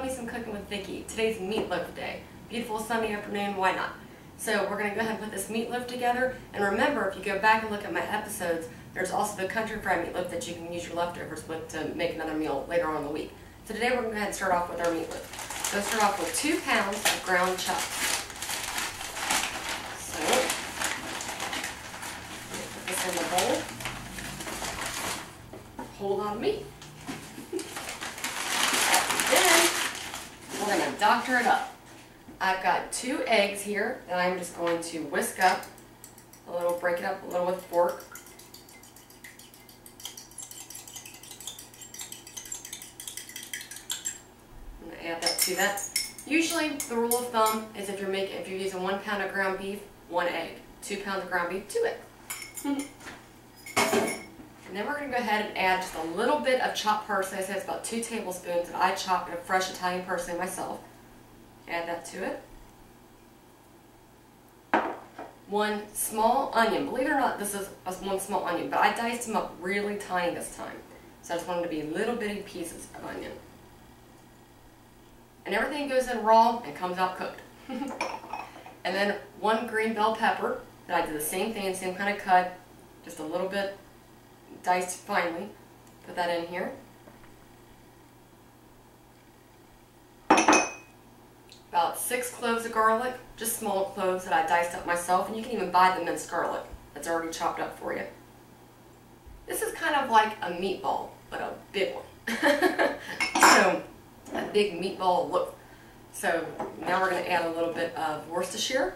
love me some cooking with Vicki. Today's meatloaf day. Beautiful sunny afternoon, why not? So we're going to go ahead and put this meatloaf together. And remember, if you go back and look at my episodes, there's also the country fried meatloaf that you can use your leftovers with to make another meal later on in the week. So today we're going to go ahead and start off with our meatloaf. So start off with 2 pounds of ground chuck. So, put this in the bowl. Hold on to me. Then we're going to doctor it up. I've got 2 eggs here that I'm just going to whisk up a little, break it up a little with a fork. I'm going to add that to that. Usually the rule of thumb is if you're using 1 pound of ground beef, 1 egg. 2 pounds of ground beef, 2 eggs. And then we're going to go ahead and add just a little bit of chopped parsley. I said it's about 2 tablespoons that I chopped a fresh Italian parsley myself. Add that to it. 1 small onion. Believe it or not, this is 1 small onion, but I diced them up really tiny this time. So I just wanted them to be little bitty pieces of onion. And everything goes in raw and comes out cooked. And then 1 green bell pepper that I did the same thing, same kind of cut, just a little bit diced finely. Put that in here. About 6 cloves of garlic, just small cloves that I diced up myself, and you can even buy the minced garlic that's already chopped up for you. This is kind of like a meatball, but a big one. So, a big meatball loaf. So now we're going to add a little bit of Worcestershire.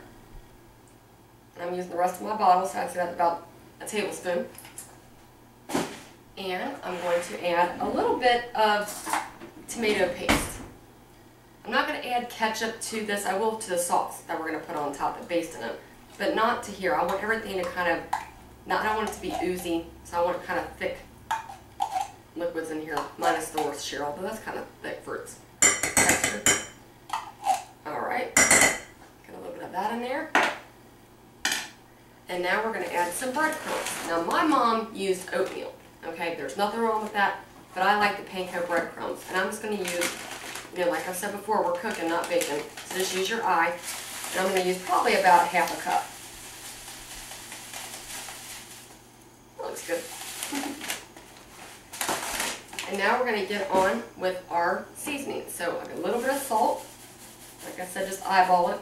I'm using the rest of my bottle, so I'd say that's about a tablespoon. And I'm going to add a little bit of tomato paste. I'm not going to add ketchup to this. I will to the sauce that we're going to put on top that basted it, but not to here. I want everything to kind of, I don't want it to be oozy, so I want kind of thick liquids in here, minus the Worcestershire, although that's kind of thick for its texture. Alright, get a little bit of that in there. And now we're going to add some breadcrumbs. Now my mom used oatmeal, okay, there's nothing wrong with that, but I like the panko breadcrumbs, and I'm just going to use, like I said before, we're cooking, not baking, so just use your eye, and I'm going to use probably about ½ a cup. That looks good. And now we're going to get on with our seasoning. So a little bit of salt. Like I said, just eyeball it.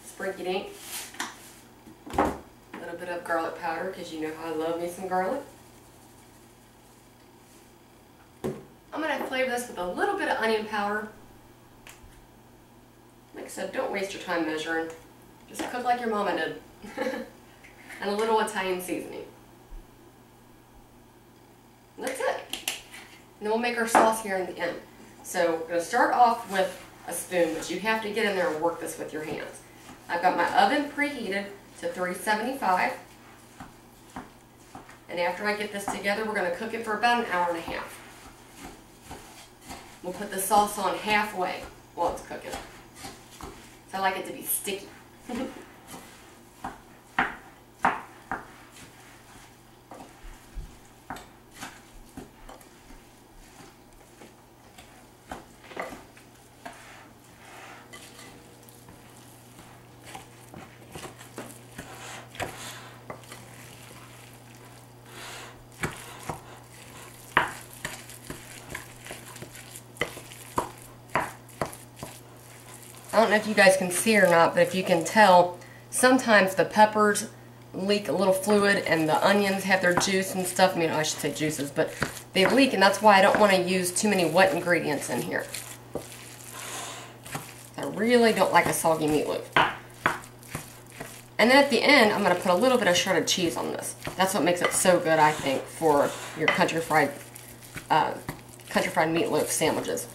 Sprinkle it. A little bit of garlic powder, because you know how I love me some garlic. I'm going to flavor this with a little bit of onion powder. Like I said, don't waste your time measuring. Just cook like your mama did. And a little Italian seasoning. And that's it. And then we'll make our sauce here in the end. So we're going to start off with a spoon, but you have to get in there and work this with your hands. I've got my oven preheated to 375. And after I get this together, we're going to cook it for about 1.5 hours. We'll put the sauce on halfway while it's cooking. So I like it to be sticky. I don't know if you guys can see or not, but if you can tell, sometimes the peppers leak a little fluid and the onions have their juice and stuff. I mean, I should say juices, but they leak, and that's why I don't want to use too many wet ingredients in here. I really don't like a soggy meatloaf. And then at the end, I'm going to put a little bit of shredded cheese on this. That's what makes it so good, I think, for your country fried meatloaf sandwiches.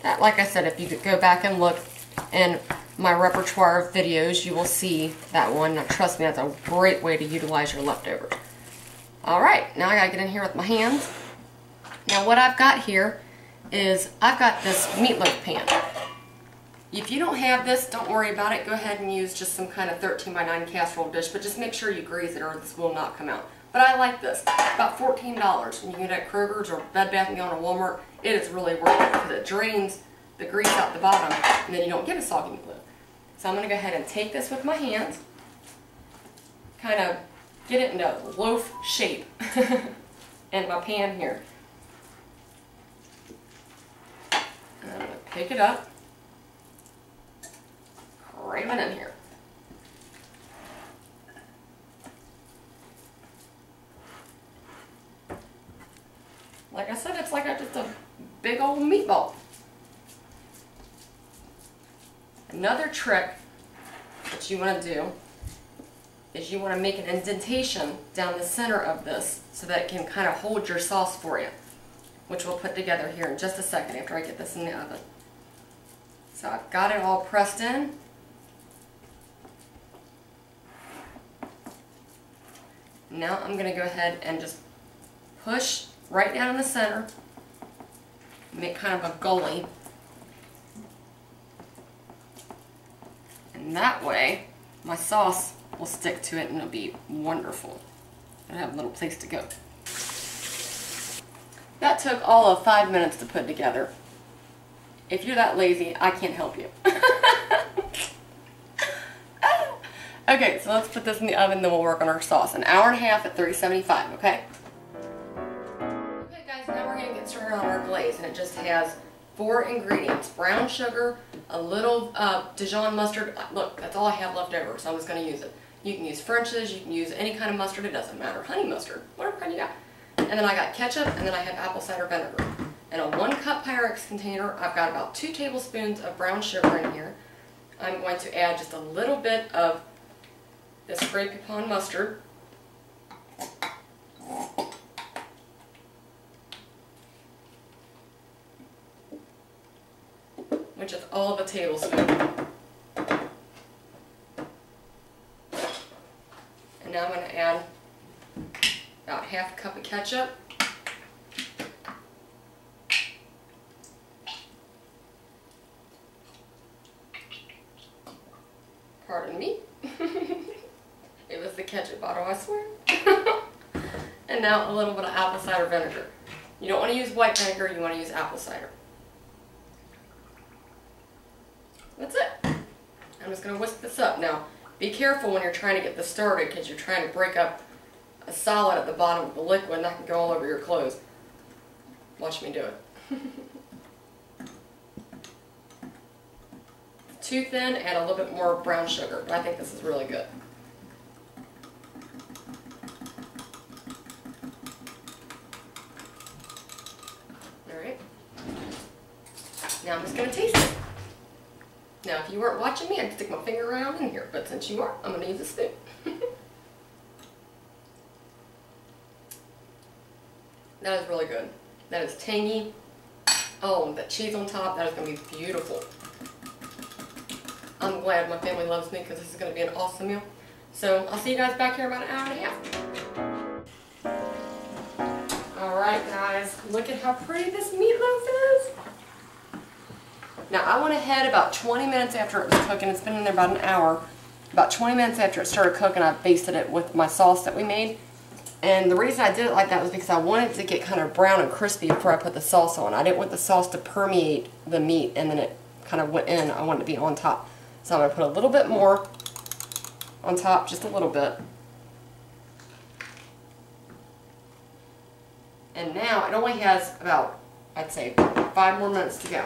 Like I said, if you could go back and look in my repertoire of videos, you will see that one. Now, trust me, that's a great way to utilize your leftovers. Alright, now I gotta get in here with my hands. Now what I've got here is, I've got this meatloaf pan. If you don't have this, don't worry about it. Go ahead and use just some kind of 13x9 casserole dish, but just make sure you grease it or this will not come out. But I like this. About $14. And you can get it at Kroger's or Bed Bath & Beyond or Walmart. It is really worth it because it drains the grease out the bottom, and then you don't get a soggy meatloaf. So I'm going to go ahead and take this with my hands, kind of get it into loaf shape in my pan here. And I'm going to pick it up, cram it in here. Like I said, it's like just a big old meatball. Another trick that you want to do is you want to make an indentation down the center of this so that it can kind of hold your sauce for you, which we'll put together here in just a second after I get this in the oven. So I've got it all pressed in. Now I'm going to go ahead and just push right down in the center, make kind of a gully. And that way, my sauce will stick to it and it'll be wonderful. It'll have a little place to go. That took all of 5 minutes to put together. If you're that lazy, I can't help you. Okay, so let's put this in the oven, then we'll work on our sauce. An hour and a half at 375, okay? Okay guys, now we're going to get started on our glaze, and it just has 4 ingredients: brown sugar, a little Dijon mustard. Look, that's all I have left over, so I'm just going to use it. You can use French's, you can use any kind of mustard, it doesn't matter. Honey mustard, whatever kind you got. And then I got ketchup, and then I have apple cider vinegar. In a 1 cup Pyrex container, I've got about 2 tablespoons of brown sugar in here. I'm going to add just a little bit of this Grey Poupon mustard. Which is all of a tablespoon. And now I'm going to add about half a cup of ketchup. Pardon me. It was the ketchup bottle, I swear. And now a little bit of apple cider vinegar. You don't want to use white vinegar, you want to use apple cider. That's it. I'm just going to whisk this up. Now, be careful when you're trying to get this started because you're trying to break up a solid at the bottom of the liquid and that can go all over your clothes. Watch me do it. Too thin, add a little bit more brown sugar, but I think this is really good. Alright. Now I'm just going to taste it. Now if you weren't watching me, I'd stick my finger around in here, but since you are, I'm going to use a spoon. That is really good. That is tangy. Oh, that cheese on top, that is going to be beautiful. I'm glad my family loves me because this is going to be an awesome meal. So I'll see you guys back here in about an hour and a half. Alright guys, look at how pretty this meatloaf is. Now I went ahead about 20 minutes after it was cooking. It's been in there about an hour. About 20 minutes after it started cooking, I basted it with my sauce that we made. And the reason I did it like that was because I wanted it to get kind of brown and crispy before I put the sauce on. I didn't want the sauce to permeate the meat and then it kind of went in. I wanted it to be on top. So I'm going to put a little bit more on top, just a little bit. And now it only has about, I'd say, 5 more minutes to go.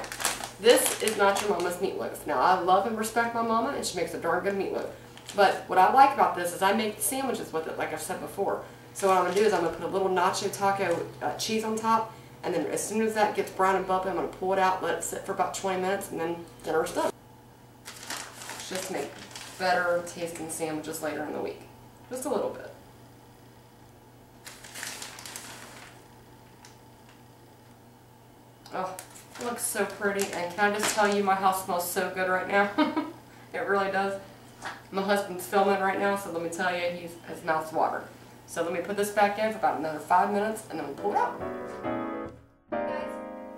This is not your mama's meatloaf. Now I love and respect my mama and she makes a darn good meatloaf. But what I like about this is I make sandwiches with it like I've said before. So what I'm going to do is I'm going to put a little nacho taco cheese on top, and then as soon as that gets brown and bubbly, I'm going to pull it out, let it sit for about 20 minutes, and then dinner's done. Just to make better tasting sandwiches later in the week. Just a little bit. Oh, it looks so pretty, and can I just tell you my house smells so good right now. It really does. My husband's filming right now, so let me tell you, his mouth's watering. So let me put this back in for about another 5 minutes, and then we'll pull it out. Okay guys,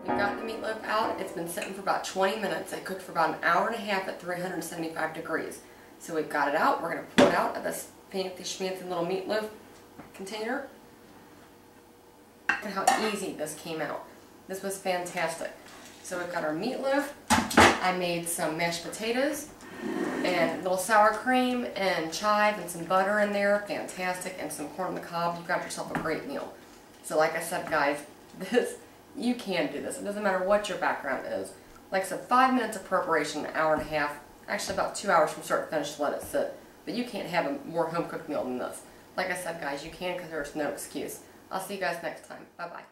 we've got the meatloaf out. It's been sitting for about 20 minutes. It cooked for about an hour and a half at 375 degrees. So we've got it out. We're going to pull it out of this fancy schmancy little meatloaf container. Look at how easy this came out. This was fantastic. So we've got our meatloaf I made some mashed potatoes and a little sour cream and chive and some butter in there. Fantastic. And some corn on the cob. You've got yourself a great meal. So like I said, guys, you can do this. It doesn't matter what your background is. Like I said, 5 minutes of preparation, an hour and a half, actually about 2 hours from start to finish to let it sit. But you can't have a more home-cooked meal than this. Like I said, guys, you can because there's no excuse. I'll see you guys next time. Bye-bye.